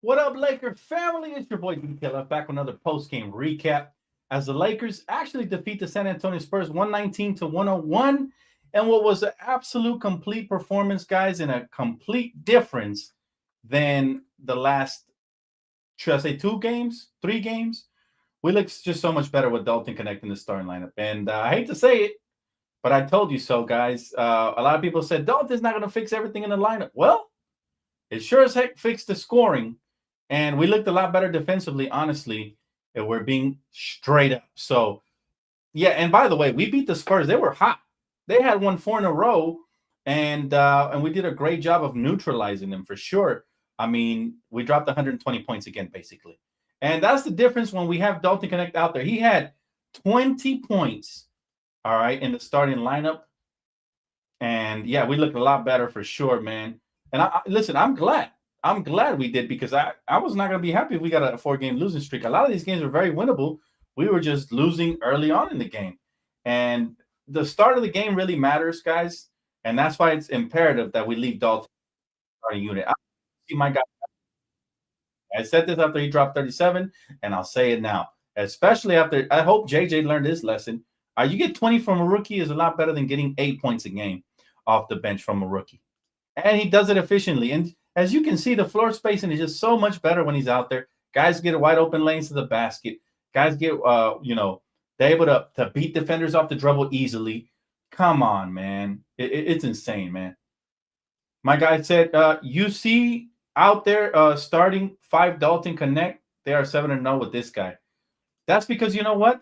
What up, Laker family? It's your boy DTLF back with another post-game recap as the Lakers actually defeat the San Antonio Spurs 119 to 101. And what was an absolute complete performance, guys, and a complete difference than the last, should I say, 2 games, 3 games? We look just so much better with Dalton connecting the starting lineup. And I hate to say it, but I told you so, guys. A lot of people said Dalton's not going to fix everything in the lineup. Well, it sure as heck fixed the scoring. And we looked a lot better defensively, honestly, if we're being straight up. So, yeah, and by the way, we beat the Spurs. They were hot. They had won 4 in a row, and we did a great job of neutralizing them for sure. I mean, we dropped 120 points again, basically. And that's the difference when we have Dalton Connect out there. He had 20 points, all right, in the starting lineup. And, yeah, we looked a lot better for sure, man. And, listen, I'm glad. I'm glad we did because I was not going to be happy if we got a 4-game losing streak. A lot of these games were very winnable. We were just losing early on in the game. And the start of the game really matters, guys. And that's why it's imperative that we leave Dalton starting unit. I see my guy. I said this after he dropped 37, and I'll say it now. Especially after, I hope JJ learned his lesson. You get 20 from a rookie is a lot better than getting 8 points a game off the bench from a rookie. And he does it efficiently. And as you can see, the floor spacing is just so much better when he's out there. Guys get wide open lanes to the basket. Guys get, they're able to beat defenders off the dribble easily. Come on, man. It's insane, man. My guy said, you see out there starting 5 Dalton Connect, they are 7-0 with this guy. That's because, you know what?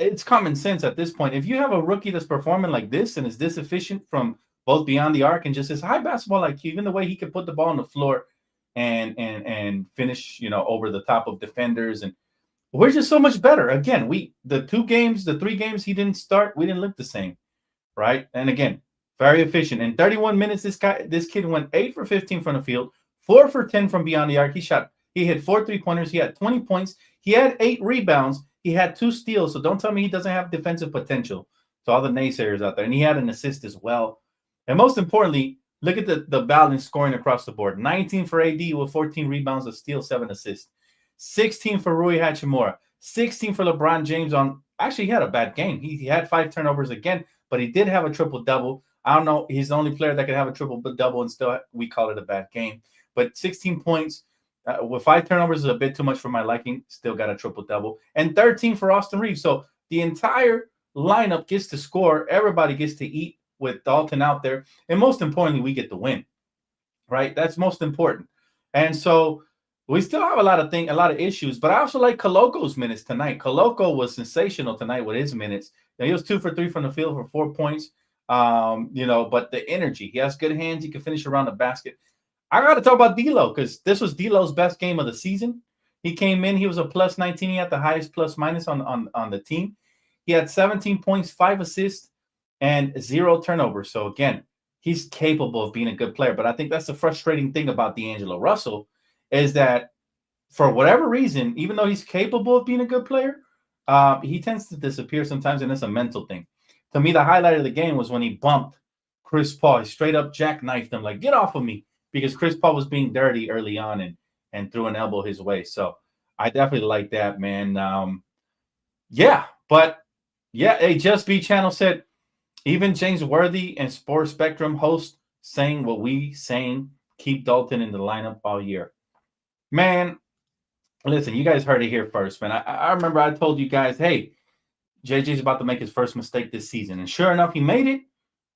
It's common sense at this point. If you have a rookie that's performing like this and is this efficient from both beyond the arc and just his high basketball IQ, even the way he can put the ball on the floor and finish, over the top of defenders. And we're just so much better. Again, the 3 games he didn't start, we didn't look the same, right? And again, very efficient. In 31 minutes, this kid went 8 for 15 from the field, 4 for 10 from beyond the arc. He hit 4 3-pointers. He had 20 points. He had 8 rebounds. He had 2 steals. So don't tell me he doesn't have defensive potential to all the naysayers out there. And he had an assist as well. And most importantly, look at the balance scoring across the board. 19 for AD with 14 rebounds, a steal, 7 assists. 16 for Rui Hachimura. 16 for LeBron James actually, he had a bad game. He had 5 turnovers again, but he did have a triple-double. I don't know. He's the only player that could have a triple-double and still we call it a bad game. But 16 points with 5 turnovers is a bit too much for my liking. Still got a triple-double. And 13 for Austin Reeves. So the entire lineup gets to score. Everybody gets to eat with Dalton out there. And most importantly, we get the win, right? That's most important. And so we still have a lot of issues, but I also like Coloco's minutes tonight. Coloco was sensational tonight with his minutes. Now, he was 2 for 3 from the field for 4 points. But the energy, he has good hands. He can finish around the basket. I got to talk about D'Lo because this was D'Lo's best game of the season. He came in, he was a plus 19. He had the highest plus minus on the team. He had 17 points, 5 assists, and 0 turnovers. So again, he's capable of being a good player. But I think that's the frustrating thing about D'Angelo Russell is that for whatever reason, even though he's capable of being a good player, he tends to disappear sometimes, and it's a mental thing. To me, the highlight of the game was when he bumped Chris Paul. He straight up jackknifed him, like, get off of me, because Chris Paul was being dirty early on and threw an elbow his way. So I definitely like that, man. Hey, Just B Channel said, even James Worthy and Sports Spectrum host saying what we saying, keep Dalton in the lineup all year. Man, listen, you guys heard it here first, man. I remember I told you guys, hey, JJ's about to make his first mistake this season. And sure enough, he made it.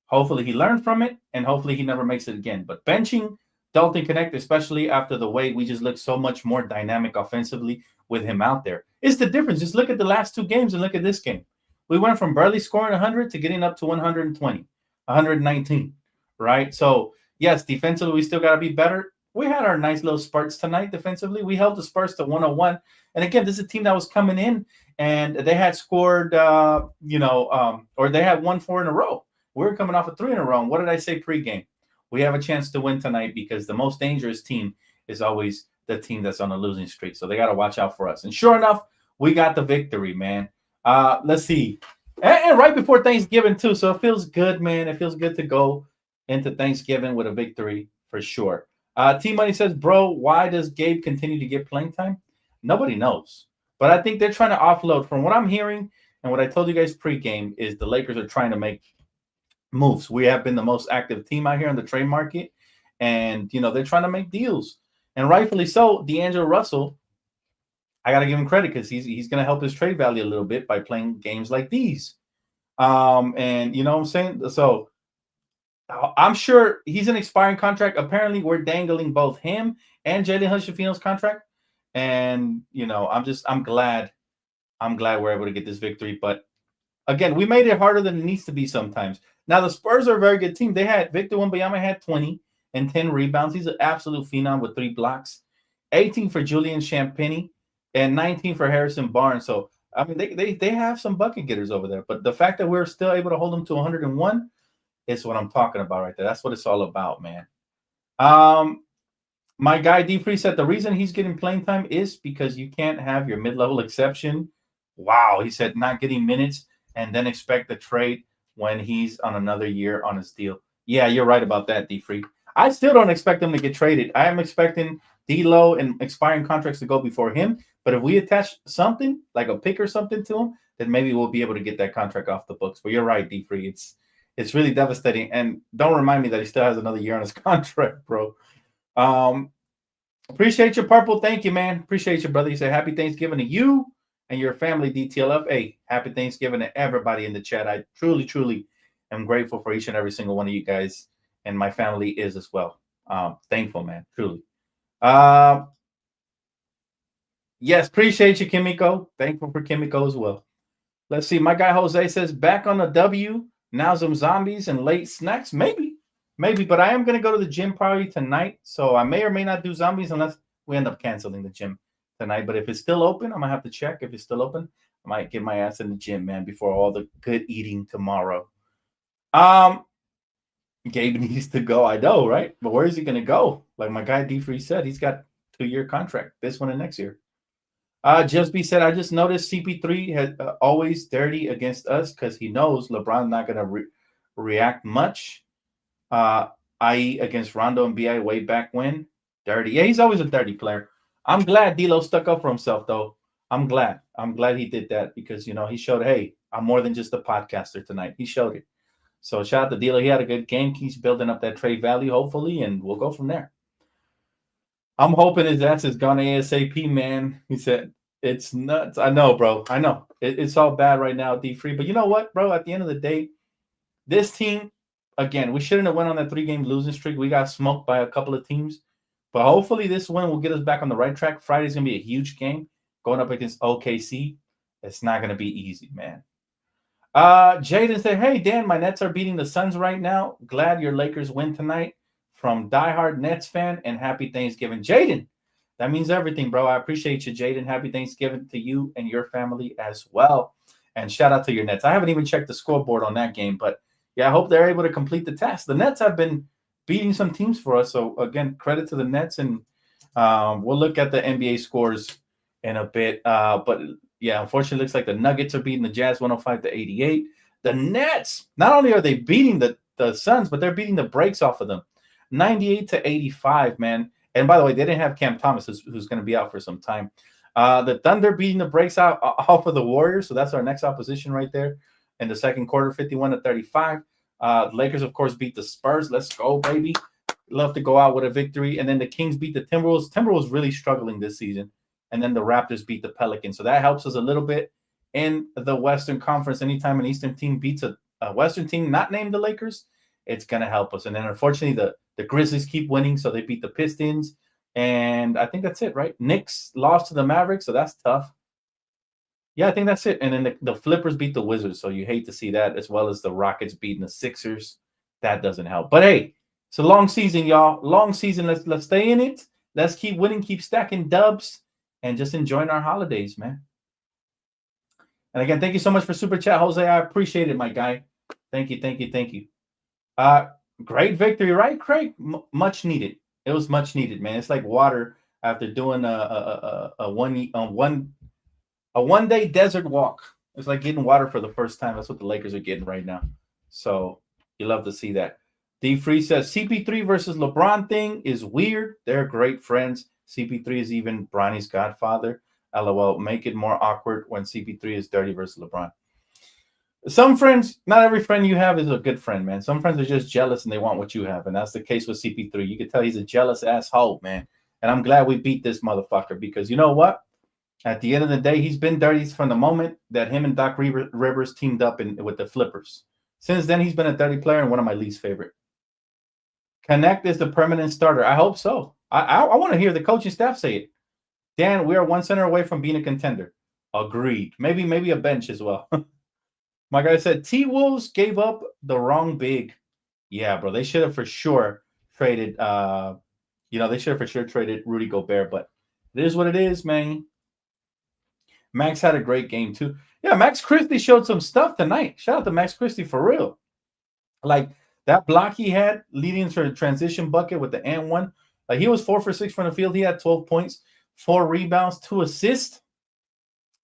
Hopefully he learned from it, and hopefully he never makes it again. But benching Dalton Connect, especially after the way we just look so much more dynamic offensively with him out there, is the difference. Just look at the last 2 games and look at this game. We went from barely scoring 100 to getting up to 120, 119, right? So, yes, defensively, we still got to be better. We had our nice little spurts tonight defensively. We held the Spurs to 101. And again, this is a team that was coming in, and they had scored, or they had won 4 in a row. We were coming off of 3 in a row. And what did I say pregame? We have a chance to win tonight because the most dangerous team is always the team that's on a losing streak. So they got to watch out for us. And sure enough, we got the victory, man. Let's see. And right before Thanksgiving, too. So it feels good, man. It feels good to go into Thanksgiving with a victory for sure. T Money says, bro, why does Gabe continue to get playing time? Nobody knows. But I think they're trying to offload. From what I'm hearing and what I told you guys pregame, is the Lakers are trying to make moves. We have been the most active team out here on the trade market. And, they're trying to make deals. And rightfully so. D'Angelo Russell, I got to give him credit because he's going to help his trade value a little bit by playing games like these. And you know what I'm saying? So I'm sure he's an expiring contract. Apparently, we're dangling both him and Jalen Hurts-Fino's contract. And I'm glad we're able to get this victory. But again, we made it harder than it needs to be sometimes. Now the Spurs are a very good team. They had Victor Wembanyama had 20 and 10 rebounds. He's an absolute phenom with 3 blocks, 18 for Julian Champagnie, and 19 for Harrison Barnes. So I mean, they have some bucket getters over there. But the fact that we're still able to hold them to 101 is what I'm talking about right there. That's what it's all about, man. My guy D Free said the reason he's getting playing time is because you can't have your mid-level exception. Wow, he said not getting minutes and then expect the trade when he's on another year on his deal. Yeah, you're right about that, D Free. I still don't expect him to get traded. I am expecting D'Lo and expiring contracts to go before him. But if we attach something like a pick or something to him, then maybe we'll be able to get that contract off the books. But you're right, D Free. It's really devastating. And don't remind me that he still has another year on his contract, bro. Appreciate you, Purple. Thank you, man. Appreciate you, brother. You say happy Thanksgiving to you and your family, DTLF. Hey, happy Thanksgiving to everybody in the chat. I truly, truly am grateful for each and every single one of you guys, and my family is as well. Thankful, man, truly. Yes, appreciate you, Kimiko. Thankful for Kimiko as well. Let's see. My guy Jose says, back on the W, now some zombies and late snacks. Maybe, but I am going to go to the gym probably tonight. So I may or may not do zombies unless we end up canceling the gym tonight. But if it's still open, I'm going to have to check. If it's still open, I might get my ass in the gym, man, before all the good eating tomorrow. Gabe needs to go. I know, right? But where is he going to go? Like my guy D Free said, he's got 2-year contract, this one and next year. Just be said, I just noticed CP3 had always dirty against us because he knows LeBron's not going to react much, i.e. against Rondo and BI way back when. Dirty. Yeah, he's always a dirty player. I'm glad D'Lo stuck up for himself, though. I'm glad he did that because, he showed, hey, I'm more than just a podcaster tonight. He showed it. So shout out to D'Lo. He had a good game. He's building up that trade value, hopefully, and we'll go from there. I'm hoping his ass is gone ASAP, man. He said, it's nuts. I know, bro. I know. It's all bad right now, D-Free. But you know what, bro? At the end of the day, this team, again, we shouldn't have went on that 3-game losing streak. We got smoked by a couple of teams. But hopefully this win will get us back on the right track. Friday's going to be a huge game. Going up against OKC. It's not going to be easy, man. Jaden said, hey, Dan, my Nets are beating the Suns right now. Glad your Lakers win tonight. From diehard Nets fan, and happy Thanksgiving. Jaden, that means everything, bro. I appreciate you, Jaden. Happy Thanksgiving to you and your family as well. And shout out to your Nets. I haven't even checked the scoreboard on that game, but yeah, I hope they're able to complete the task. The Nets have been beating some teams for us. So again, credit to the Nets, and we'll look at the NBA scores in a bit. But yeah, unfortunately, it looks like the Nuggets are beating the Jazz 105-88. The Nets, not only are they beating the Suns, but they're beating the brakes off of them. 98-85, man. And by the way, they didn't have Cam Thomas, who's going to be out for some time. The Thunder beating the brakes off of the Warriors, so that's our next opposition right there in the second quarter, 51-35. The Lakers, of course, beat the Spurs. Let's go, baby. Love to go out with a victory. And then the Kings beat the Timberwolves. Timberwolves really struggling this season. And then the Raptors beat the Pelicans. So that helps us a little bit in the Western Conference. Anytime an Eastern team beats a Western team not named the Lakers, it's going to help us. And then, unfortunately, the Grizzlies keep winning, so they beat the Pistons. And I think that's it, right? Knicks lost to the Mavericks, so that's tough. Yeah, I think that's it. And then the Flippers beat the Wizards, so you hate to see that, as well as the Rockets beating the Sixers. That doesn't help. But, hey, it's a long season, y'all. Long season. Let's stay in it. Let's keep winning, keep stacking dubs, and just enjoying our holidays, man. And, again, thank you so much for Super Chat, Jose. I appreciate it, my guy. Thank you. Great victory, right, Craig? Much needed. It was much needed, man. It's like water after doing a one-day desert walk. It's like getting water for the first time. That's what the Lakers are getting right now. So you love to see that. D Free says CP3 versus LeBron thing is weird. They're great friends. CP3 is even Bronny's godfather. LOL. Make it more awkward when CP3 is dirty versus LeBron. Some friends, not every friend you have is a good friend, man. Some friends are just jealous and they want what you have. And that's the case with CP3. You can tell he's a jealous asshole, man. And I'm glad we beat this motherfucker because you know what? At the end of the day, he's been dirty from the moment that him and Doc Rivers teamed up with the Flippers. Since then, he's been a dirty player and one of my least favorite. Connect is the permanent starter. I hope so. I want to hear the coaching staff say it. Dan, we are one center away from being a contender. Agreed. Maybe a bench as well. My guy said T-Wolves gave up the wrong big. Yeah, bro. They should have for sure traded they should have for sure traded Rudy Gobert, but it is what it is, man. Max had a great game too. Yeah, Max Christie showed some stuff tonight. Shout out to Max Christie for real. Like that block he had leading to a transition bucket with the and one. Like he was 4 for 6 from the field. He had 12 points, 4 rebounds, 2 assists.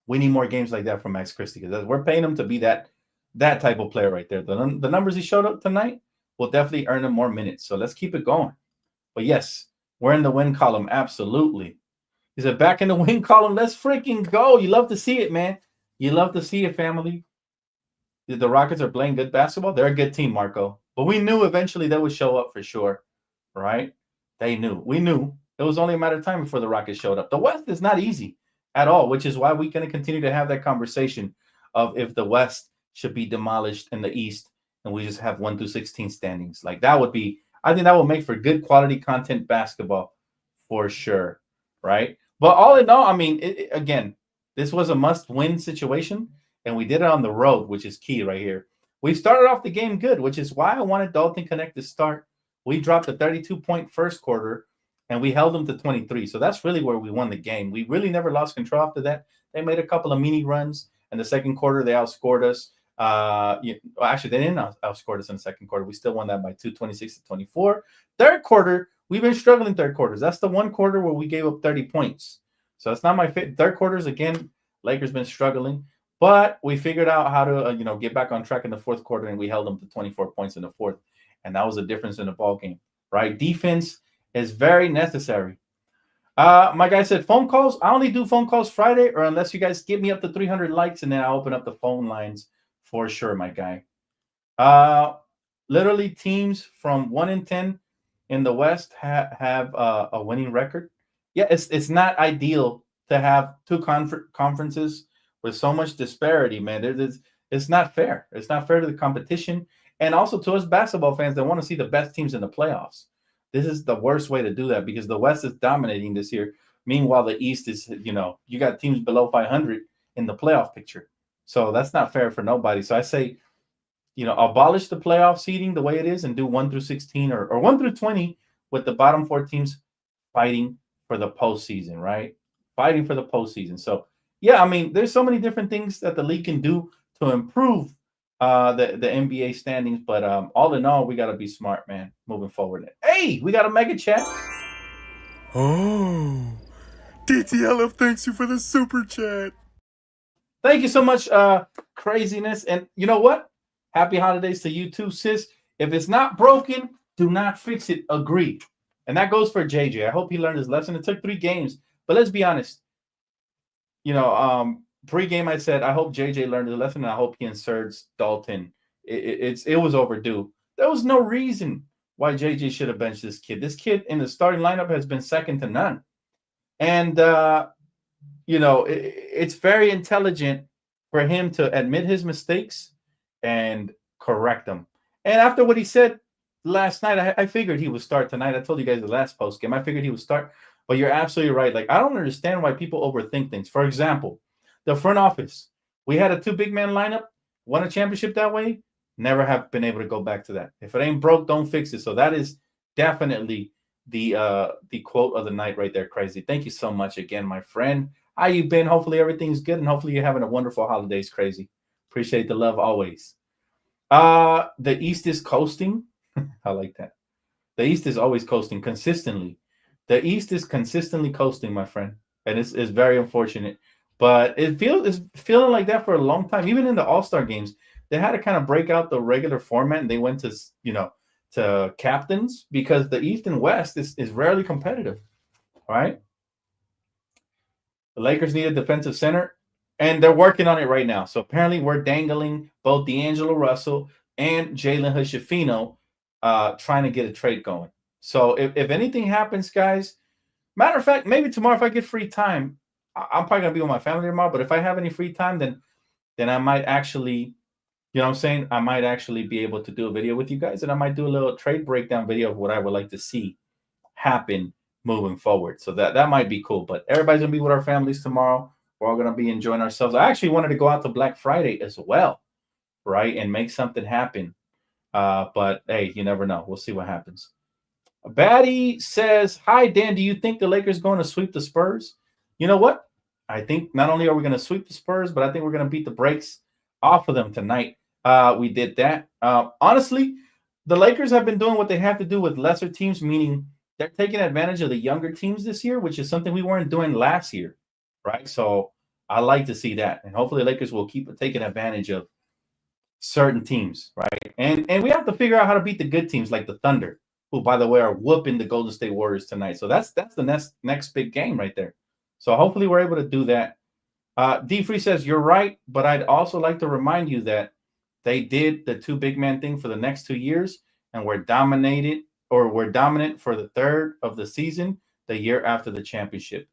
We need more games like that from Max Christie because we're paying him to be that type of player right there. The numbers he showed up tonight will definitely earn him more minutes. So let's keep it going. But yes, we're in the win column. Absolutely. He said, back in the win column. Let's freaking go. You love to see it, man. You love to see it, family. The Rockets are playing good basketball. They're a good team, Marco. But we knew eventually they would show up for sure, right? They knew. We knew. It was only a matter of time before the Rockets showed up. The West is not easy at all, which is why we're going to continue to have that conversation of if the West should be demolished in the East and we just have 1 through 16 standings. Like that would be, I think that will make for good quality content basketball for sure, right? But all in all, I mean, again, this was a must-win situation, and we did it on the road, which is key right here. We started off the game good, which is why I wanted Dalton Connect to start. We dropped a 32-point first quarter, and we held them to 23. So that's really where we won the game. We really never lost control after that. They made a couple of mini runs. In the second quarter, they outscored us. Actually, they didn't outscore us in the second quarter. We still won that by 26-24. Third quarter, we've been struggling third quarters. That's the one quarter where we gave up 30 points. So it's not my fit. Third quarters, again, Lakers been struggling. But we figured out how to, get back on track in the fourth quarter, and we held them to 24 points in the fourth. And that was the difference in the ball game, right? Defense is very necessary. My guy said phone calls. I only do phone calls Friday, or unless you guys get me up to 300 likes, and then I'll open up the phone lines for sure, my guy. Literally, teams from 1-10 in the West have a winning record. Yeah, it's not ideal to have two conferences with so much disparity, man. It's not fair. It's not fair to the competition, and also to us basketball fans that want to see the best teams in the playoffs. This is the worst way to do that because the West is dominating this year. Meanwhile, the East is, you got teams below 500 in the playoff picture. So that's not fair for nobody. So I say, abolish the playoff seeding the way it is and do 1 through 16 or 1 through 20 with the bottom 4 teams fighting for the postseason, right? Fighting for the postseason. So, yeah, I mean, there's so many different things that the league can do to improve the NBA standings. But all in all, we got to be smart, man, moving forward. Hey, we got a mega chat. Oh, DTLF thanks you for the super chat. Thank you so much, craziness. And you know what? Happy holidays to you too, sis. If it's not broken, do not fix it. Agreed. And that goes for JJ. I hope he learned his lesson. It took 3 games. But let's be honest. Pre-game I said, I hope JJ learned his lesson, and I hope he inserts Dalton. It was overdue. There was no reason why JJ should have benched this kid. This kid in the starting lineup has been second to none. And, it's very intelligent for him to admit his mistakes and correct them. And after what he said last night, I figured he would start tonight. I told you guys the last post game. I figured he would start. But you're absolutely right. Like, I don't understand why people overthink things. For example, the front office. We had a 2 big man lineup, won a championship that way. Never have been able to go back to that. If it ain't broke, don't fix it. So that is definitely the quote of the night right there, Crazy. Thank you so much again, my friend. How you been? Hopefully everything's good, and hopefully you're having a wonderful holidays, Crazy. Appreciate the love always. The East is coasting. I like that. The East is always coasting consistently. The East is consistently coasting, my friend, and it's very unfortunate. But it's feeling like that for a long time. Even in the All-Star games, they had to kind of break out the regular format, and they went to to captains because the East and West is rarely competitive, right? The Lakers need a defensive center, and they're working on it right now. So apparently, we're dangling both D'Angelo Russell and Jalen Hood-Schifino trying to get a trade going. So if anything happens, guys, matter of fact, maybe tomorrow if I get free time, I'm probably gonna be with my family tomorrow. But if I have any free time, then I might actually, you know what I'm saying? I might actually be able to do a video with you guys, and I might do a little trade breakdown video of what I would like to see happen moving forward. So that might be cool. But everybody's gonna be with our families tomorrow. We're all gonna be enjoying ourselves. I actually wanted to go out to Black Friday as well, right? And make something happen. But hey, you never know. We'll see what happens. Batty says, "Hi Dan, do you think the Lakers going to sweep the Spurs?" You know what? I think not only are we going to sweep the Spurs, but I think we're going to beat the brakes off of them tonight. We did that. Honestly, the Lakers have been doing what they have to do with lesser teams, meaning they're taking advantage of the younger teams this year, which is something we weren't doing last year, right? So I like to see that, and hopefully the Lakers will keep taking advantage of certain teams, right? And we have to figure out how to beat the good teams like the Thunder, who, by the way, are whooping the Golden State Warriors tonight. So that's the next big game right there. So hopefully we're able to do that. D Free says, "You're right, but I'd also like to remind you that they did the two big man thing for the next 2 years, and we're dominant for the third of the season, the year after the championship."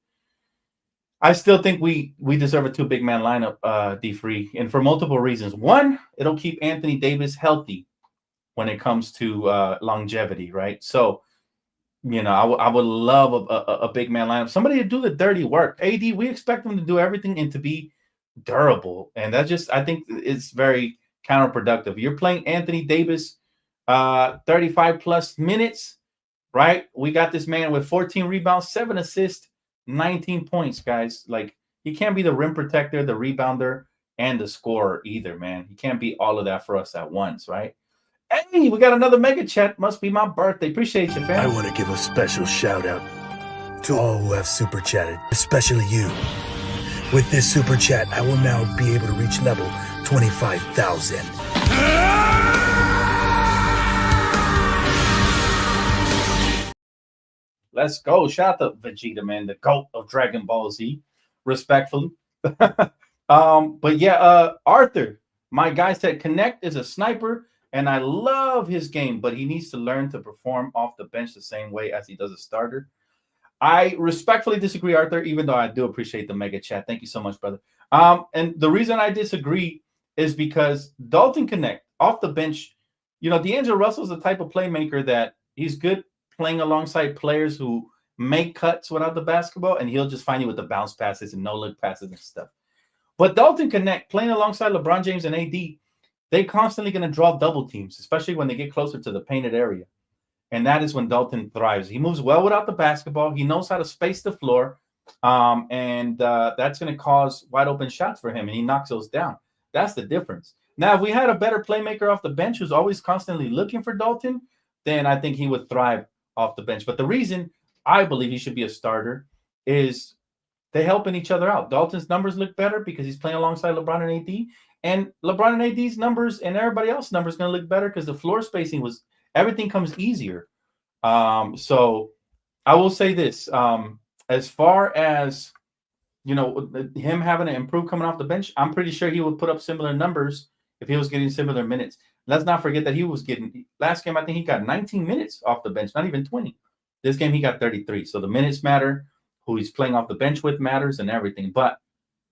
I still think we deserve a two big man lineup, D Free, and for multiple reasons. One, it'll keep Anthony Davis healthy when it comes to longevity, right? So, you know, I would love a big man lineup, somebody to do the dirty work. AD, we expect him to do everything and to be durable, and that just, I think, is very counterproductive. You're playing Anthony Davis 35 plus minutes, right? We got this man with 14 rebounds, 7 assists, 19 points, guys. Like, he can't be the rim protector, the rebounder, and the scorer either, man. He can't be all of that for us at once, right? Hey, we got another mega chat. Must be my birthday. Appreciate you, fam. I want to give a special shout out to all who have super chatted, especially you. With this super chat, I will now be able to reach level 25,000. Let's go. Shout out to Vegeta, man, the GOAT of Dragon Ball Z. Respectfully. But yeah, Arthur, my guy said Connect is a sniper, and I love his game, but he needs to learn to perform off the bench the same way as he does a starter. I respectfully disagree, Arthur, even though I do appreciate the mega chat. Thank you so much, brother. And the reason I disagree is because Dalton Connect off the bench, you know, D'Angelo Russell is the type of playmaker that he's good playing alongside players who make cuts without the basketball, and he'll just find you with the bounce passes and no-look passes and stuff. But Dalton Connect, playing alongside LeBron James and AD, they constantly going to draw double teams, especially when they get closer to the painted area. And that is when Dalton thrives. He moves well without the basketball. He knows how to space the floor. And that's going to cause wide open shots for him. And he knocks those down. That's the difference. Now, if we had a better playmaker off the bench who's always constantly looking for Dalton, then I think he would thrive off the bench. But the reason I believe he should be a starter is they're helping each other out. Dalton's numbers look better because he's playing alongside LeBron and AD. And LeBron and AD's numbers and everybody else's numbers going to look better because the floor spacing was – everything comes easier. So I will say this. As far as, you know, him having to improve coming off the bench, I'm pretty sure he would put up similar numbers if he was getting similar minutes. Let's not forget that he was getting – last game, I think he got 19 minutes off the bench, not even 20. This game, he got 33. So the minutes matter. Who he's playing off the bench with matters and everything. But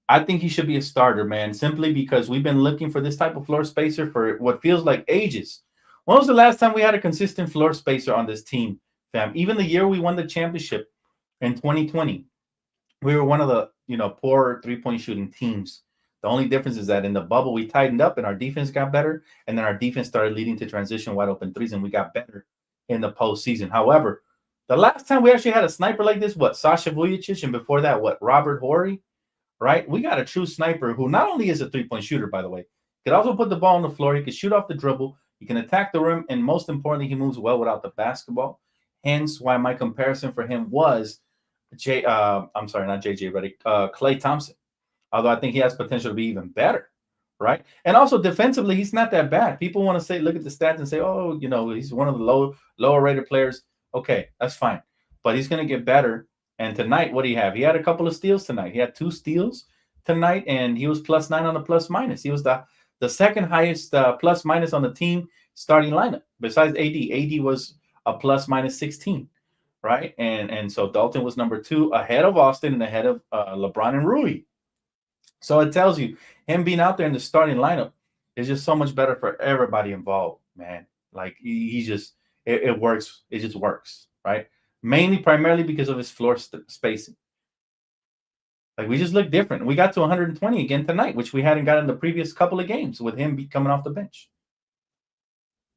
I think he should be a starter, man, simply because we've been looking for this type of floor spacer for what feels like ages. When was the last time we had a consistent floor spacer on this team, fam? Even the year we won the championship in 2020, we were one of the, you know, poor three-point shooting teams. The only difference is that in the bubble, we tightened up and our defense got better, and then our defense started leading to transition wide open threes, and we got better in the postseason. However, the last time we actually had a sniper like this, Sasha Vujicic, and before that, Robert Horry, right? We got a true sniper who not only is a three-point shooter, by the way, could also put the ball on the floor. He could shoot off the dribble. He can attack the rim, and most importantly, he moves well without the basketball. Hence why my comparison for him was Klay Thompson. Although I think he has potential to be even better, right? And also defensively, he's not that bad. People want to say, look at the stats and say, oh, he's one of the lower rated players. Okay, that's fine, but he's going to get better. And tonight, what do you have? He had a couple of steals tonight. He had 2 steals tonight, and he was +9 on the plus minus. He was the second highest plus minus on the team starting lineup besides AD. AD was a +/-16, right? And so Dalton was number 2 ahead of Austin and ahead of LeBron and Rui. So it tells you him being out there in the starting lineup is just so much better for everybody involved, man. Like he just it works. It just works, right? Primarily because of his floor spacing. Like we just look different. We got to 120 again tonight, which we hadn't got in the previous couple of games with him coming off the bench.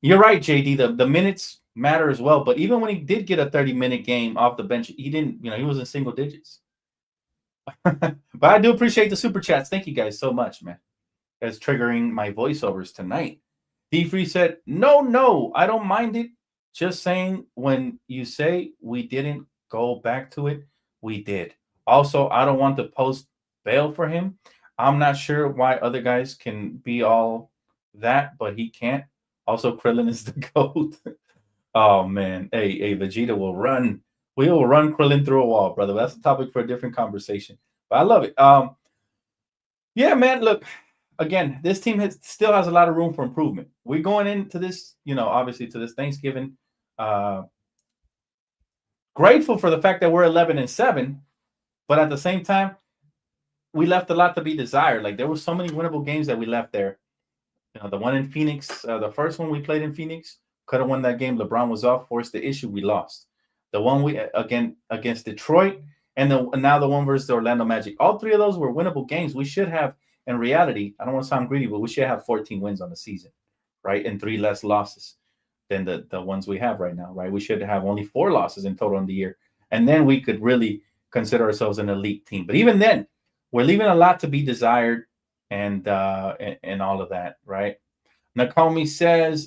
You're right, JD. The minutes matter as well. But even when he did get a 30-minute game off the bench, he didn't. He was in single digits. But I do appreciate the super chats. Thank you guys so much, man. That's triggering my voiceovers tonight. D3 said, no, I don't mind it. Just saying, when you say we didn't go back to it, we did. Also, I don't want to post bail for him. I'm not sure why other guys can be all that, but he can't. Also, Krillin is the GOAT. Oh, man. Hey, Vegeta will run. We will run Krillin through a wall, brother. That's a topic for a different conversation. But I love it. Yeah, man, look. Again, this team still has a lot of room for improvement. We're going into this, obviously to this Thanksgiving. Grateful for the fact that we're 11-7, but at the same time, we left a lot to be desired. Like there were so many winnable games that we left there. The one in Phoenix, the first one we played in Phoenix, could have won that game. LeBron was off, forced the issue, we lost. The one we against Detroit, and now the one versus the Orlando Magic. All 3 of those were winnable games. We should have. In reality, I don't want to sound greedy, but we should have 14 wins on the season, right? And 3 less losses than the ones we have right now, right? We should have only 4 losses in total in the year. And then we could really consider ourselves an elite team. But even then, we're leaving a lot to be desired and all of that, right? Nakomi says,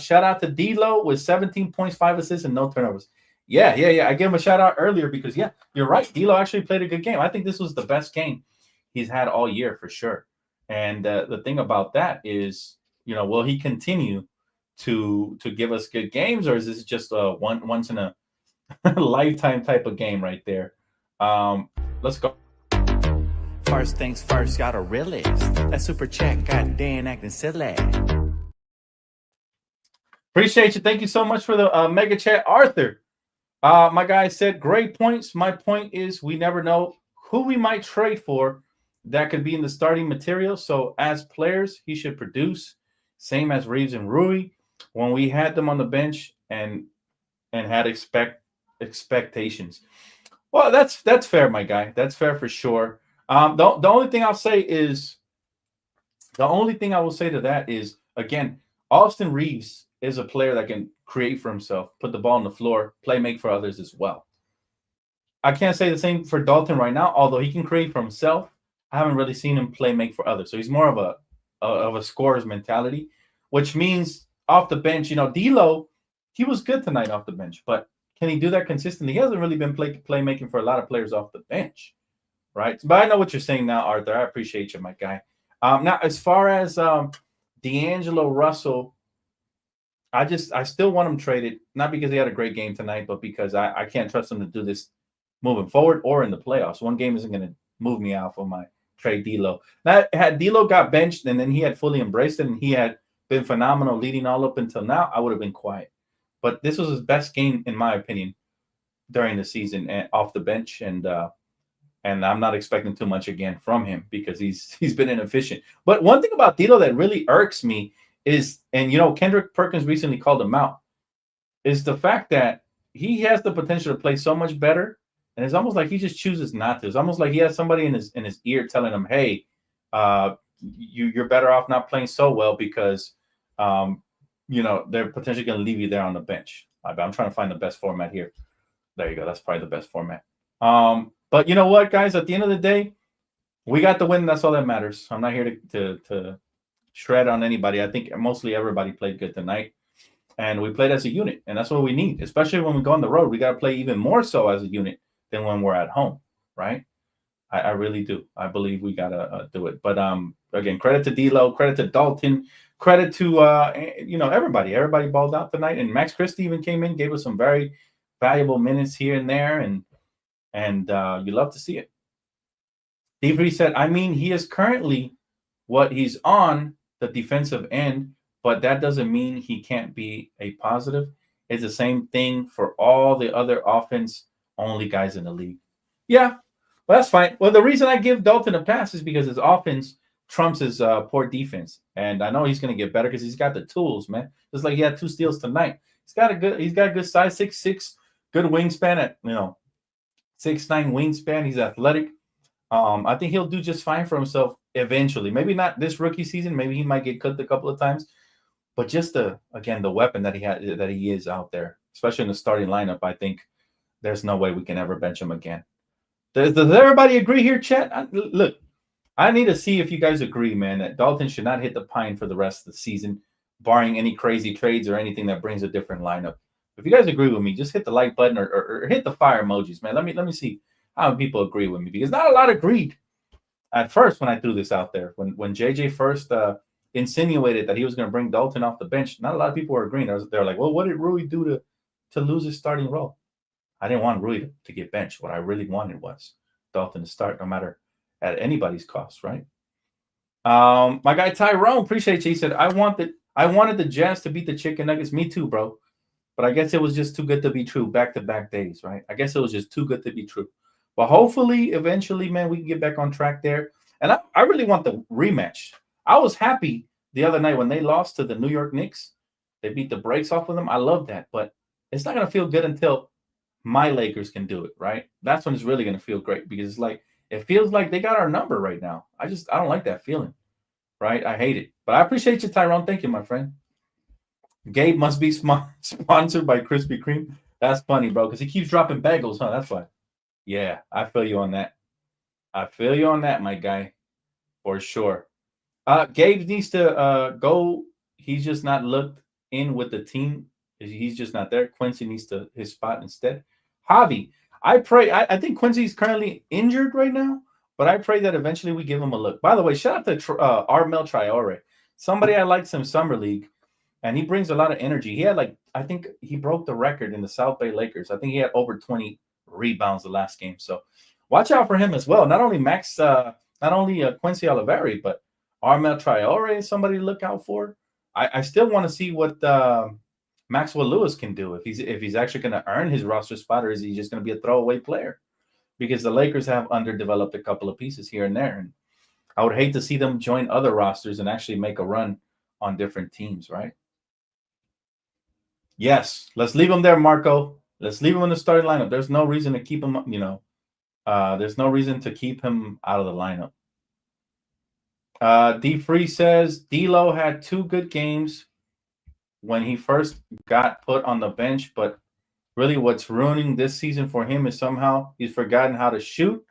shout out to D-Lo with 17 points, 5 assists, and no turnovers. Yeah. I gave him a shout out earlier because, yeah, you're right. D-Lo actually played a good game. I think this was the best game he's had all year for sure. And the thing about that is, will he continue to give us good games, or is this just a once in a lifetime type of game right there? Let's go. First things first, got a realist. That super chat got Dan acting silly. Appreciate you. Thank you so much for the mega chat, Arthur. My guy said, great points. My point is we never know who we might trade for that could be in the starting material. So as players, he should produce, same as Reeves and Rui. When we had them on the bench and had expectations. Well, that's fair, my guy. That's fair for sure. The only thing I'll say is, the only thing I will say to that is, again, Austin Reeves is a player that can create for himself, put the ball on the floor, make for others as well. I can't say the same for Dalton right now, although he can create for himself. I haven't really seen him make for others. So he's more of a scorer's mentality, which means off the bench, D'Lo, he was good tonight off the bench, but can he do that consistently? He hasn't really been playmaking for a lot of players off the bench, right? But I know what you're saying now, Arthur. I appreciate you, my guy. Now, as far as D'Angelo Russell, I still want him traded, not because he had a great game tonight, but because I can't trust him to do this moving forward or in the playoffs. One game isn't going to move me off of my trade D'Lo. Now, had D'Lo got benched and then he had fully embraced it and he had been phenomenal leading all up until now, I would have been quiet. But this was his best game, in my opinion, during the season and off the bench. And I'm not expecting too much again from him because he's been inefficient. But one thing about D'Lo that really irks me is, and Kendrick Perkins recently called him out, is the fact that he has the potential to play so much better. And it's almost like he just chooses not to. It's almost like he has somebody in his ear telling him, hey, you're better off not playing so well because, they're potentially going to leave you there on the bench. I'm trying to find the best format here. There you go. That's probably the best format. But you know what, guys? At the end of the day, we got the win. That's all that matters. I'm not here to shred on anybody. I think mostly everybody played good tonight. And we played as a unit. And that's what we need. Especially when we go on the road. We got to play even more so as a unit than when we're at home, right? I really do. I believe we got to do it. But again, credit to D'Lo, credit to Dalton, credit to everybody. Everybody balled out tonight, and Max Christie even came in, gave us some very valuable minutes here and there, and you love to see it. Steve said, I mean, he is currently what he's on the defensive end, but that doesn't mean he can't be a positive. It's the same thing for all the other offense-only guys in the league. Yeah, well, that's fine. Well, the reason I give Dalton a pass is because his offense trumps his poor defense, and I know he's going to get better because he's got the tools, man. Just like he had 2 steals tonight. He's got a good size, 6'6", good wingspan at 6'9" wingspan. He's athletic. I think he'll do just fine for himself eventually. Maybe not this rookie season. Maybe he might get cut a couple of times, but just the weapon that he is out there, especially in the starting lineup. I think there's no way we can ever bench him again. Does everybody agree here, chat? Look, I need to see if you guys agree, man, that Dalton should not hit the pine for the rest of the season, barring any crazy trades or anything that brings a different lineup. If you guys agree with me, just hit the like button or hit the fire emojis, man. Let me see how people agree with me, because not a lot agreed at first when I threw this out there. When JJ first insinuated that he was going to bring Dalton off the bench, not a lot of people were agreeing. They're like, well, what did Rui do to lose his starting role? I didn't want Rui to get benched. What I really wanted was Dalton to start, no matter at anybody's cost, right? My guy Tyrone, appreciate you. He said, I wanted the Jazz to beat the Chicken Nuggets. Me too, bro. But I guess it was just too good to be true. Back-to-back days, right? I guess it was just too good to be true. But hopefully, eventually, man, we can get back on track there. And I really want the rematch. I was happy the other night when they lost to the New York Knicks. They beat the brakes off of them. I love that. But it's not going to feel good until my Lakers can do it, right? That's when it's really going to feel great, because it's like, it feels like they got our number right now. I don't like that feeling, right? I hate it. But I appreciate you, Tyrone. Thank you, my friend. Gabe must be sponsored by Krispy Kreme. That's funny, bro, because he keeps dropping bagels, huh? That's why. Yeah, I feel you on that. I feel you on that, my guy, for sure. Gabe needs to go. He's just not looked in with the team. He's just not there. Quincy needs his spot instead. Javi, I pray. I think Quincy's currently injured right now, but I pray that eventually we give him a look. By the way, shout out to Armel Traore, somebody I liked in Summer League, and he brings a lot of energy. He had I think he broke the record in the South Bay Lakers. I think he had over 20 rebounds the last game. So watch out for him as well. Not only Quincy Oliveri, but Armel Traore is somebody to look out for. I still want to see what Maxwell Lewis can do, if he's actually going to earn his roster spot, or is he just going to be a throwaway player? Because the Lakers have underdeveloped a couple of pieces here and there, and I would hate to see them join other rosters and actually make a run on different teams, right? Yes, let's leave him there, Marco. Let's leave him in the starting lineup. There's no reason to keep him, there's no reason to keep him out of the lineup. D Free says D'Lo had 2 good games when he first got put on the bench, but really what's ruining this season for him is somehow he's forgotten how to shoot.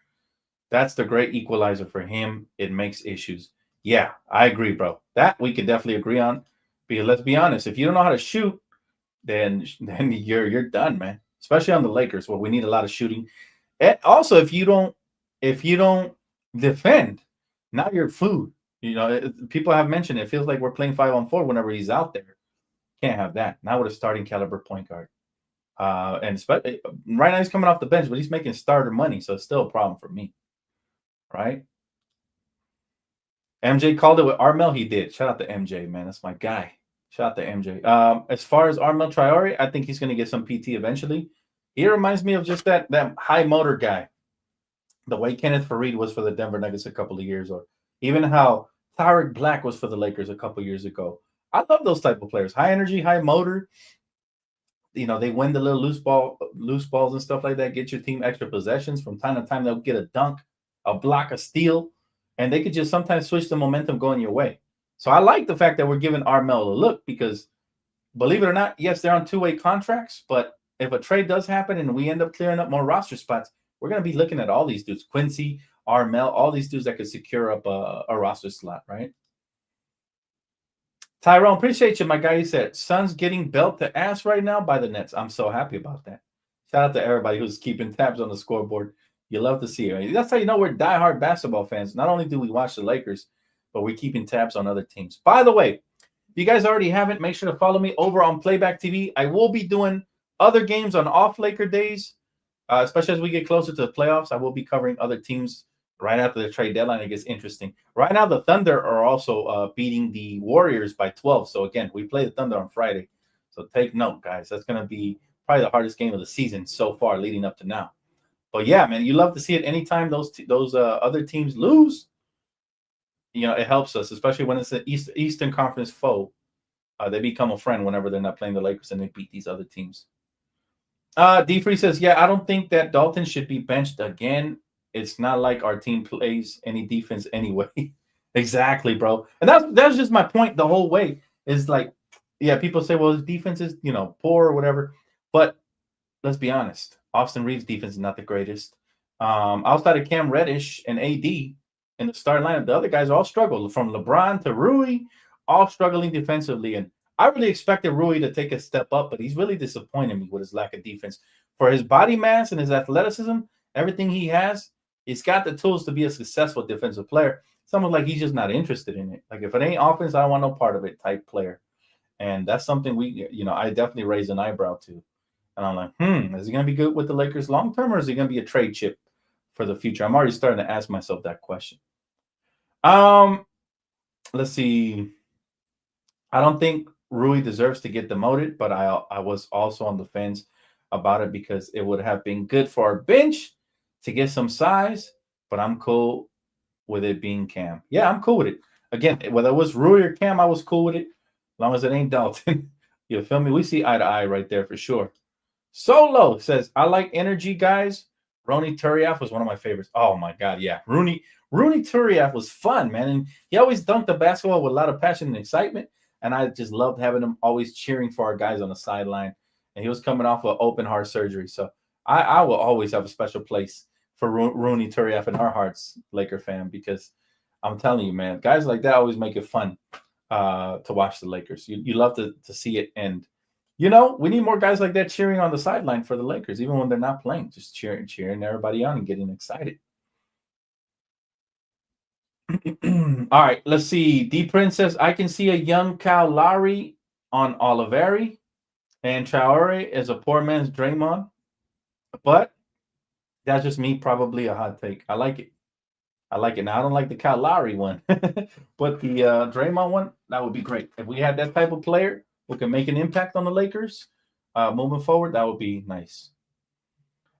That's the great equalizer for him. It makes issues. Yeah, I agree, bro. That we could definitely agree on. Because let's be honest, if you don't know how to shoot, then you're done, man. Especially on the Lakers, where we need a lot of shooting. And also, if you don't defend, now you're food. People have mentioned it feels like we're playing 5-on-4 whenever he's out there. Can't have that. Not with a starting caliber point guard. And especially, right now he's coming off the bench, but he's making starter money, so it's still a problem for me. Right? MJ called it with Armel. He did. Shout out to MJ, man. That's my guy. Shout out to MJ. As far as Armel Traore, I think he's going to get some PT eventually. He reminds me of just that high motor guy. The way Kenneth Faried was for the Denver Nuggets a couple of years, or even how Tariq Black was for the Lakers a couple of years ago. I love those type of players. High energy, high motor. They win the little loose balls and stuff like that. Get your team extra possessions. From time to time, they'll get a dunk, a block, a steal, and they could just sometimes switch the momentum going your way. So I like the fact that we're giving Armel a look, because believe it or not, yes, they're on 2-way contracts, but if a trade does happen and we end up clearing up more roster spots, we're going to be looking at all these dudes, Quincy, Armel, all these dudes that could secure up a roster slot, right? Tyrone, appreciate you, my guy. He said, Suns getting belt to ass right now by the Nets. I'm so happy about that. Shout out to everybody who's keeping tabs on the scoreboard. You love to see it. That's how you know we're diehard basketball fans. Not only do we watch the Lakers, but we're keeping tabs on other teams. By the way, if you guys already haven't, make sure to follow me over on Playback TV. I will be doing other games on off Laker days, especially as we get closer to the playoffs. I will be covering other teams right after the trade deadline. It gets interesting. Right now, the Thunder are also beating the Warriors by 12. So, again, we play the Thunder on Friday. So take note, guys. That's going to be probably the hardest game of the season so far leading up to now. But, yeah, man, you love to see it anytime those other teams lose. You know, it helps us, especially when it's an Eastern Conference foe. They become a friend whenever they're not playing the Lakers and they beat these other teams. D3 says, yeah, I don't think that Dalton should be benched again. It's not like our team plays any defense anyway. Exactly, bro. And that's just my point the whole way. Is like, yeah, people say, well, his defense is, poor or whatever. But let's be honest. Austin Reeves' defense is not the greatest. Outside of Cam Reddish and AD in the starting lineup, the other guys all struggle. From LeBron to Rui, all struggling defensively. And I really expected Rui to take a step up, but he's really disappointed me with his lack of defense. For his body mass and his athleticism, everything he has, he's got the tools to be a successful defensive player. Someone like he's just not interested in it. Like, if it ain't offense, I don't want no part of it type player. And that's something I definitely raise an eyebrow to. And I'm like, is he going to be good with the Lakers long term, or is he going to be a trade chip for the future? I'm already starting to ask myself that question. Let's see. I don't think Rui deserves to get demoted, but I was also on the fence about it because it would have been good for our bench to get some size, but I'm cool with it being Cam. Yeah, I'm cool with it. Again, whether it was Rui or Cam, I was cool with it, as long as it ain't Dalton. You feel me? We see eye to eye right there for sure. Solo says, I like energy, guys. Ronny Turiaf was one of my favorites. Oh, my God, yeah. Rooney Turiaf was fun, man. And he always dunked the basketball with a lot of passion and excitement. And I just loved having him always cheering for our guys on the sideline. And he was coming off of open heart surgery. So I will always have a special place for Ronny Turiaf in our hearts, Laker fan, because I'm telling you, man, guys like that always make it fun to watch the Lakers. You love to see it. And, we need more guys like that cheering on the sideline for the Lakers, even when they're not playing, just cheering everybody on and getting excited. All right, let's see. D Prince says, I can see a young Kyle Lowry on Oliveri, and Traore is a poor man's Draymond. But that's just me, probably a hot take. I like it. Now, I don't like the Kyle Lowry one, but the Draymond one, that would be great. If we had that type of player who can make an impact on the Lakers moving forward, that would be nice.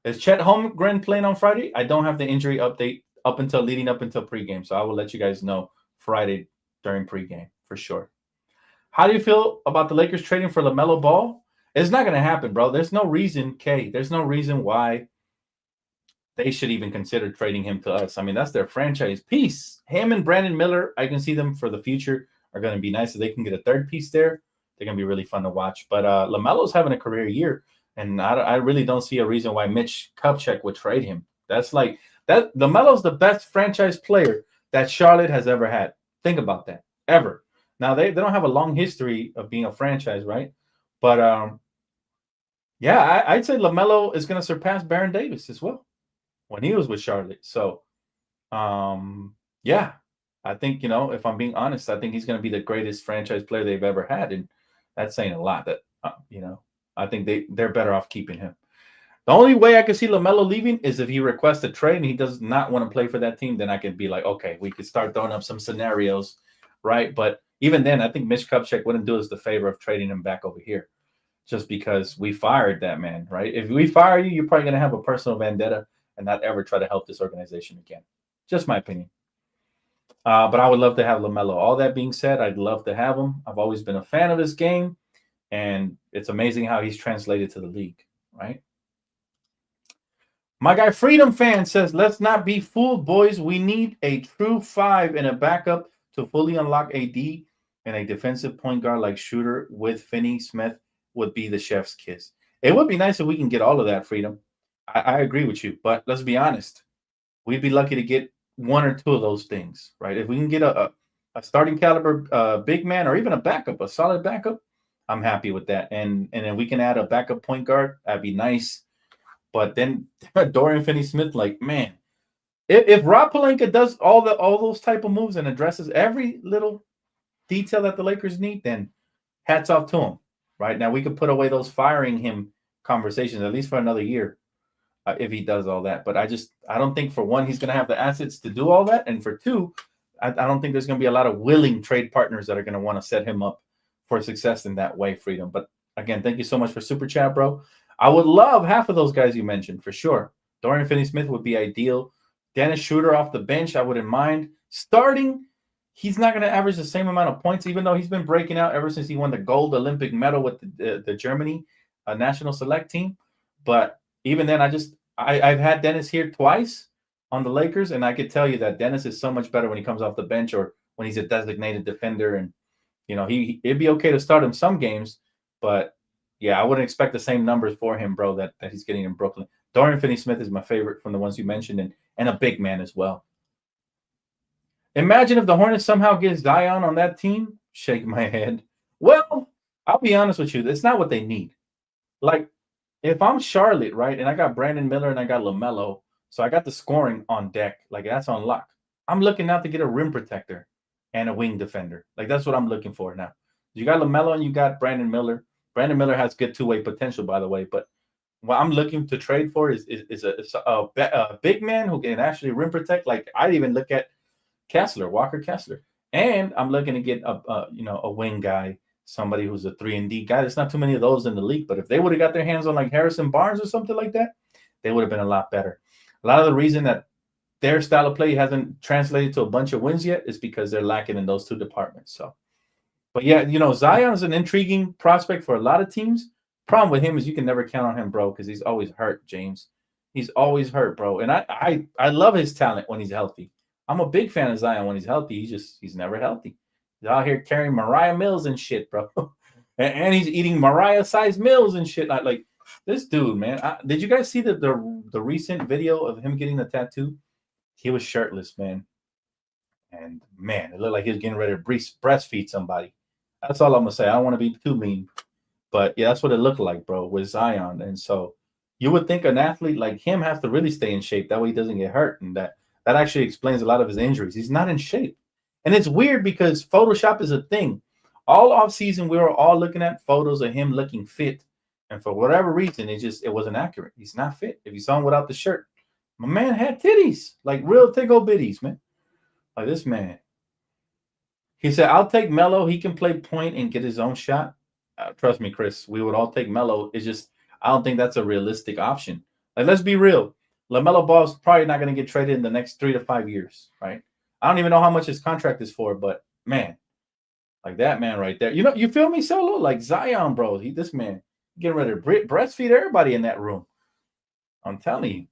Is Chet Holmgren playing on Friday? I don't have the injury update leading up until pregame, so I will let you guys know Friday during pregame for sure. How do you feel about the Lakers trading for LaMelo Ball? It's not going to happen, bro. There's no reason, there's no reason why they should even consider trading him to us. I mean, that's their franchise piece. Him and Brandon Miller, I can see them for the future are going to be nice. If they can get a third piece there, they're going to be really fun to watch. But LaMelo's having a career year, and I really don't see a reason why Mitch Kupchak would trade him. That's like that. LaMelo's the best franchise player that Charlotte has ever had. Think about that, ever. Now, they don't have a long history of being a franchise, right? But, yeah, I'd say LaMelo is going to surpass Baron Davis as well when he was with Charlotte. So, yeah, I think, if I'm being honest, I think he's going to be the greatest franchise player they've ever had. And that's saying a lot that, I think they're better off keeping him. The only way I could see LaMelo leaving is if he requests a trade and he does not want to play for that team. Then I could be like, okay, we could start throwing up some scenarios, right? But even then, I think Mitch Kupchak wouldn't do us the favor of trading him back over here just because we fired that man, right? If we fire you, you're probably going to have a personal vendetta and not ever try to help this organization again. Just my opinion. But I would love to have LaMelo. All that being said, I'd love to have him. I've always been a fan of his game, and it's amazing how he's translated to the league, right? My guy Freedom Fan says, let's not be fooled, boys. We need a true 5 and a backup to fully unlock AD, and a defensive point guard like Shooter with Finney-Smith would be the chef's kiss. It would be nice if we can get all of that, Freedom. I agree with you, but let's be honest. We'd be lucky to get 1 or 2 of those things, right? If we can get a starting caliber big man or even a backup, a solid backup, I'm happy with that. And if we can add a backup point guard, that'd be nice. But then Dorian Finney-Smith, like, man, If Rob Pelinka does all those type of moves and addresses every little detail that the Lakers need, then hats off to him. Right now, we could put away those firing him conversations at least for another year if he does all that. But I don't think for one he's going to have the assets to do all that, and for two, I don't think there's going to be a lot of willing trade partners that are going to want to set him up for success in that way. Freedom. But again, thank you so much for super chat, bro. I would love half of those guys you mentioned for sure. Dorian Finney-Smith would be ideal. Dennis Schroeder off the bench, I wouldn't mind. Starting, he's not going to average the same amount of points, even though he's been breaking out ever since he won the gold Olympic medal with the Germany national select team. But even then, I've had Dennis here twice on the Lakers, and I could tell you that Dennis is so much better when he comes off the bench or when he's a designated defender. And, it'd be okay to start him some games, but yeah, I wouldn't expect the same numbers for him, bro, that he's getting in Brooklyn. Dorian Finney-Smith is my favorite from the ones you mentioned, and a big man as well. Imagine if the Hornets somehow get Zion on that team. Shake my head. Well, I'll be honest with you. That's not what they need. Like, if I'm Charlotte, right, and I got Brandon Miller and I got LaMelo, so I got the scoring on deck. Like, that's on lock. I'm looking out to get a rim protector and a wing defender. Like, that's what I'm looking for now. You got LaMelo and you got Brandon Miller. Brandon Miller has good two-way potential, by the way, but what I'm looking to trade for is a big man who can actually rim protect. Like, I'd even look at Walker Kessler, and I'm looking to get a wing guy, somebody who's a 3-and-D guy. There's not too many of those in the league, but if they would have got their hands on like Harrison Barnes or something like that, they would have been a lot better. A lot of the reason that their style of play hasn't translated to a bunch of wins yet is because they're lacking in those two departments. So, but yeah, Zion is an intriguing prospect for a lot of teams. Problem with him is you can never count on him, bro, because he's always hurt, James. He's always hurt, bro. And I love his talent when he's healthy. I'm a big fan of Zion when he's healthy. He's never healthy. He's out here carrying Mariah Mills and shit, bro. and he's eating Mariah-sized meals and shit. Like this dude, man. Did you guys see the recent video of him getting the tattoo? He was shirtless, man. And man, it looked like he was getting ready to breastfeed somebody. That's all I'm gonna say. I don't want to be too mean. But yeah, that's what it looked like, bro, with Zion. And so you would think an athlete like him has to really stay in shape. That way he doesn't get hurt. And that actually explains a lot of his injuries. He's not in shape. And it's weird because Photoshop is a thing. All offseason, we were all looking at photos of him looking fit. And for whatever reason, it wasn't accurate. He's not fit. If you saw him without the shirt, my man had titties, like real tickle bitties, man. Like this man. He said, I'll take Melo. He can play point and get his own shot. Trust me, Chris, we would all take Melo. It's just, I don't think that's a realistic option. Like, let's be real. LaMelo Ball's probably not going to get traded in the next 3 to 5 years, right? I don't even know how much his contract is for, but man, like that man right there. You feel me, Solo? Like Zion, bro. This man getting ready to breastfeed everybody in that room. I'm telling you.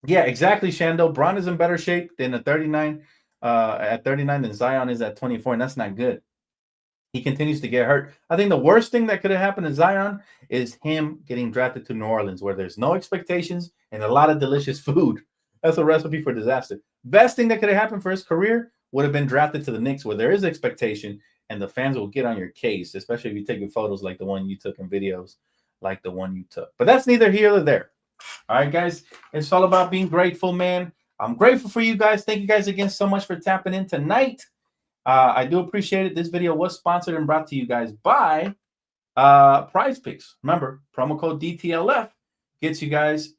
Yeah, exactly, Shando. Bron is in better shape than at 39 than Zion is at 24, and that's not good. He continues to get hurt. I think the worst thing that could have happened to Zion is him getting drafted to New Orleans, where there's no expectations and a lot of delicious food. That's a recipe for disaster. Best thing that could have happened for his career would have been drafted to the Knicks, where there is expectation and the fans will get on your case, especially if you're taking photos like the one you took and videos like the one you took. But that's neither here nor there. All right, guys. It's all about being grateful, man. I'm grateful for you guys. Thank you guys again so much for tapping in tonight. I do appreciate it. This video was sponsored and brought to you guys by Prize Picks. Remember, promo code DTLF gets you guys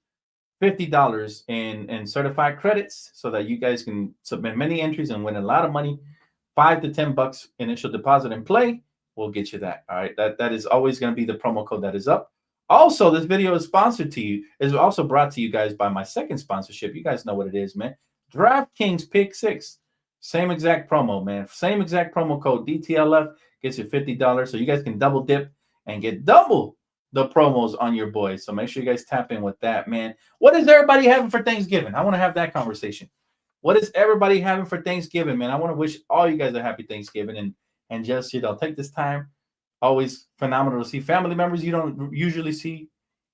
$50 in certified credits so that you guys can submit many entries and win a lot of money. $5 to $10 initial deposit and play will get you that. All right, that is always going to be the promo code that is up. Also, this video is also brought to you guys by my second sponsorship. You guys know what it is, man. DraftKings Pick 6. Same exact promo, man. Same exact promo code. DTLF gets you $50. So you guys can double dip and get double the promos on your boys. So make sure you guys tap in with that, man. What is everybody having for Thanksgiving? I want to have that conversation. What is everybody having for Thanksgiving, man? I want to wish all you guys a happy Thanksgiving and just, take this time. Always phenomenal to see family members you don't usually see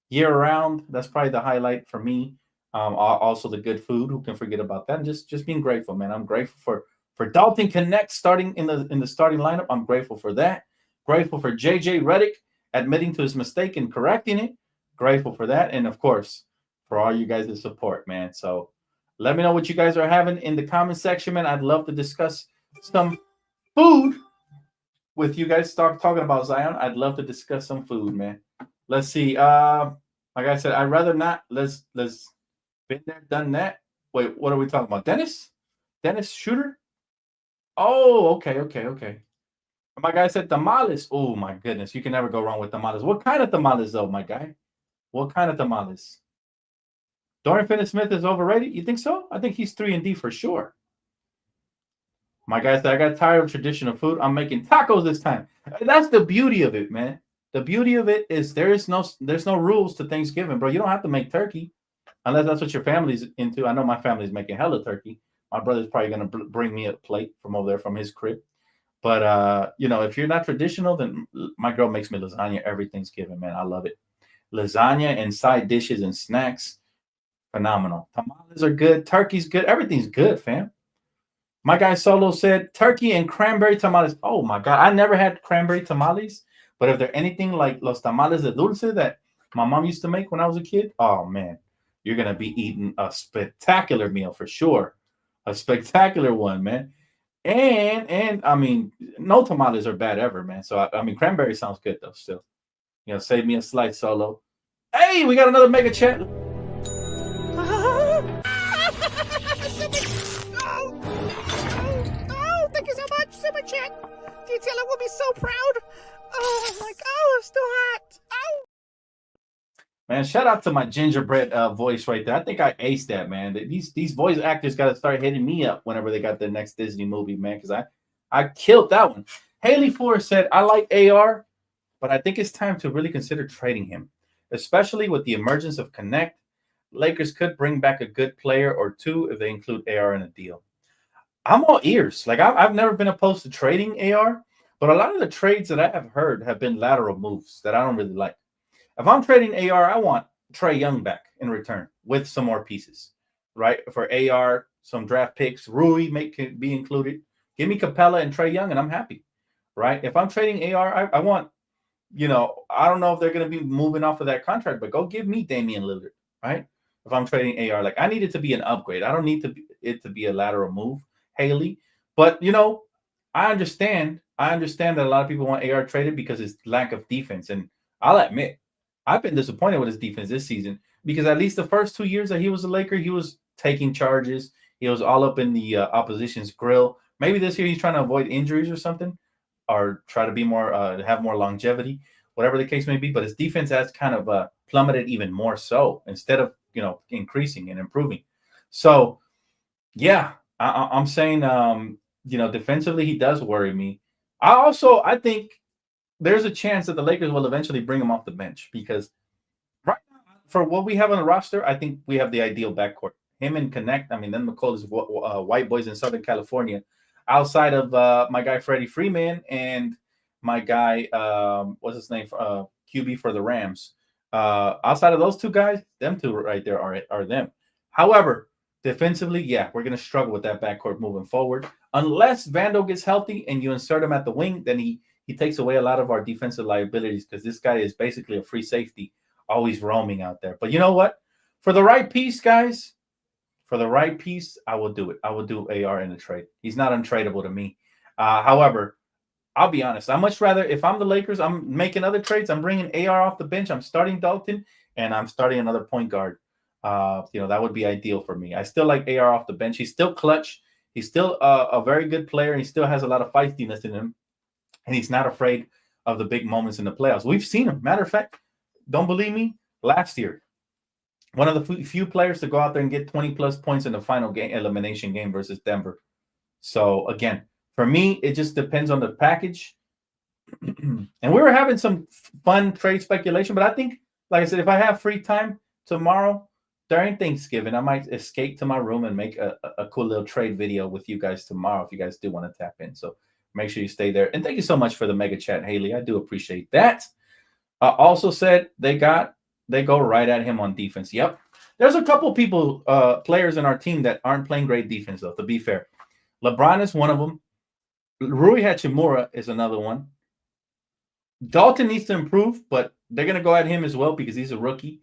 year round. That's probably the highlight for me. Also the good food. Who can forget about that? And just being grateful, man. I'm grateful for Dalton Connect starting in the starting lineup. I'm grateful for that. Grateful for JJ Redick admitting to his mistake and correcting it. Grateful for that, and of course for all you guys' support, man. So Let me know what you guys are having in the comment section, man. I'd love to discuss some food with you guys. Start talking about Zion. I'd love to discuss some food, man. Let's see. Like I said, I'd rather not. Let's been there, done that. Wait, what are we talking about? Dennis Shooter? Oh, okay. My guy said tamales. Oh my goodness, you can never go wrong with tamales. What kind of tamales, though, my guy? What kind of tamales? Dorian Finney-Smith is overrated. You think so? I think he's 3-D for sure. My guy said, I got tired of traditional food. I'm making tacos this time. That's the beauty of it, man. The beauty of it is there's no rules to Thanksgiving, bro. You don't have to make turkey unless that's what your family's into. I know my family's making hella turkey. My brother's probably going to bring me a plate from over there from his crib. But, if you're not traditional, then my girl makes me lasagna every Thanksgiving, man. I love it. Lasagna and side dishes and snacks, phenomenal. Tamales are good. Turkey's good. Everything's good, fam. My guy Solo said turkey and cranberry tamales. Oh, my God. I never had cranberry tamales. But if they're anything like los tamales de dulce that my mom used to make when I was a kid, oh, man, you're going to be eating a spectacular meal for sure. A spectacular one, man. And I mean, no tamales are bad ever, man. So, I mean, cranberry sounds good, though, still. Save me a slice, Solo. Hey, we got another mega chat. Thank you so much, Super Chat. DTLF will be so proud. Oh, my God, it's too hot. Oh. Man, shout out to my gingerbread voice right there. I think I aced that, man. These voice actors got to start hitting me up whenever they got the next Disney movie, man, because I killed that one. Haley Forrest said, I like AR, but I think it's time to really consider trading him, especially with the emergence of Connect. Lakers could bring back a good player or two if they include AR in a deal. I'm all ears. Like, I've never been opposed to trading AR, but a lot of the trades that I have heard have been lateral moves that I don't really like. If I'm trading AR, I want Trae Young back in return with some more pieces, right? For AR, some draft picks, Rui can be included. Give me Capella and Trae Young, and I'm happy, right? If I'm trading AR, I want, I don't know if they're going to be moving off of that contract, but go give me Damian Lillard, right? If I'm trading AR, like, I need it to be an upgrade. I don't need it to be a lateral move, Haley. But, I understand that a lot of people want AR traded because it's lack of defense. And I'll admit, I've been disappointed with his defense this season because at least the first 2 years that he was a Laker, he was taking charges. He was all up in the opposition's grill. Maybe this year he's trying to avoid injuries or something, or try to be more, have more longevity, whatever the case may be. But his defense has kind of plummeted even more so instead of, increasing and improving. So, yeah, I'm saying, defensively, he does worry me. I think there's a chance that the Lakers will eventually bring him off the bench because right now, for what we have on the roster, I think we have the ideal backcourt. Him and Connect. I mean, then McCall is white boys in Southern California. Outside of my guy Freddie Freeman and my guy, what's his name, QB for the Rams. Outside of those two guys, them two right there are them. However, defensively, yeah, we're going to struggle with that backcourt moving forward. Unless Vando gets healthy and you insert him at the wing, then he takes away a lot of our defensive liabilities because this guy is basically a free safety, always roaming out there. But you know what? For the right piece, guys, I will do it. I will do AR in a trade. He's not untradeable to me. However, I'll be honest. I much rather, if I'm the Lakers, I'm making other trades. I'm bringing AR off the bench. I'm starting Dalton, and I'm starting another point guard. That would be ideal for me. I still like AR off the bench. He's still clutch. He's still a very good player. And he still has a lot of feistiness in him. And he's not afraid of the big moments in the playoffs. We've seen him. Matter of fact, don't believe me? Last year, one of the few players to go out there and get 20-plus points in the final game, elimination game versus Denver. So, again, for me, it just depends on the package. And we were having some fun trade speculation. But I think, like I said, if I have free time tomorrow, during Thanksgiving, I might escape to my room and make a cool little trade video with you guys tomorrow if you guys do want to tap in. So make sure you stay there. And thank you so much for the mega chat, Haley. I do appreciate that. Also said they go right at him on defense. Yep. There's a couple people, players in our team that aren't playing great defense, though, to be fair. LeBron is one of them. Rui Hachimura is another one. Dalton needs to improve, but they're going to go at him as well because he's a rookie.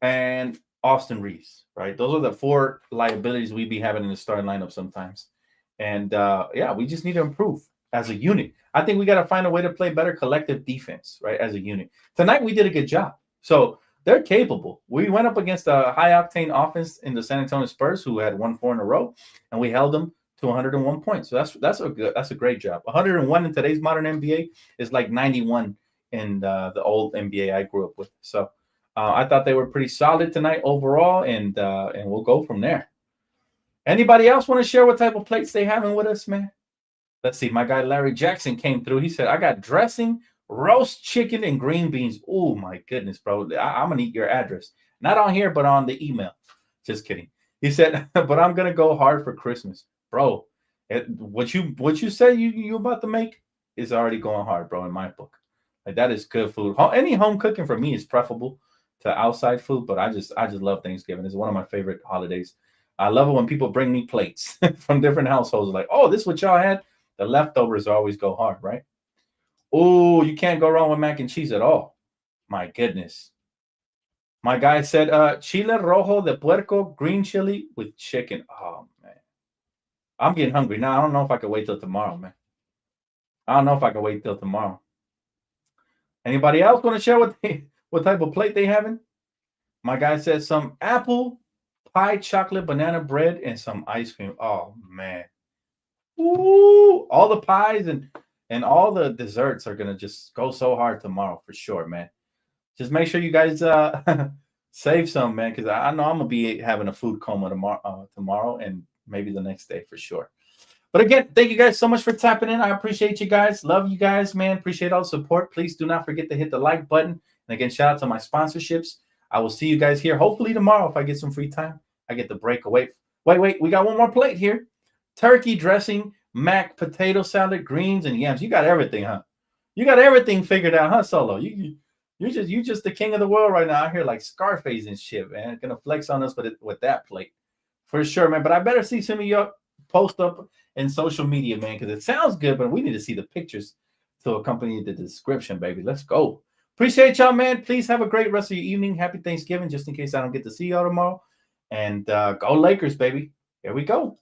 And Austin Reeves, right? Those are the 4 liabilities we be having in the starting lineup sometimes. And yeah, we just need to improve as a unit. I think we got to find a way to play better collective defense, right? As a unit. Tonight, we did a good job. So they're capable. We went up against a high octane offense in the San Antonio Spurs, who had won 4 in a row, and we held them to 101 points. So that's a great job. 101 in today's modern NBA is like 91 in the old NBA I grew up with. So I thought they were pretty solid tonight overall, and we'll go from there. Anybody else want to share what type of plates they having with us, man? Let's see. My guy Larry Jackson came through. He said, I got dressing, roast chicken, and green beans. Oh, my goodness, bro. I'm going to need your address. Not on here, but on the email. Just kidding. He said, but I'm going to go hard for Christmas. Bro, what you say you about to make is already going hard, bro, in my book. Like, that is good food. Any home cooking for me is preferable to outside food, but I just love Thanksgiving. It's one of my favorite holidays. I love it when people bring me plates from different households. Like, oh, this is what y'all had? The leftovers always go hard, right? Oh, you can't go wrong with mac and cheese at all. My goodness. My guy said, chile rojo de puerco, green chili with chicken. Oh, man. I'm getting hungry now. I don't know if I can wait till tomorrow, man. I don't know if I can wait till tomorrow. Anybody else want to share what type of plate they having? My guy said some apple pie, chocolate, banana bread, and some ice cream. Oh, man. Ooh, all the pies and all the desserts are going to just go so hard tomorrow for sure, man. Just make sure you guys save some, man, because I know I'm going to be having a food coma tomorrow and maybe the next day for sure. But again, thank you guys so much for tapping in. I appreciate you guys. Love you guys, man. Appreciate all the support. Please do not forget to hit the like button. And again, shout out to my sponsorships. I will see you guys here hopefully tomorrow if I get some free time. I get the break away. Wait. We got one more plate here. Turkey dressing, mac, potato salad, greens, and yams. You got everything, huh? You got everything figured out, huh, Solo? You just the king of the world right now out here like Scarface and shit, man. Gonna flex on us with that plate. For sure, man. But I better see some of y'all post up in social media, man, because it sounds good, but we need to see the pictures to accompany the description, baby. Let's go. Appreciate y'all, man. Please have a great rest of your evening. Happy Thanksgiving, just in case I don't get to see y'all tomorrow. And go Lakers, baby. Here we go.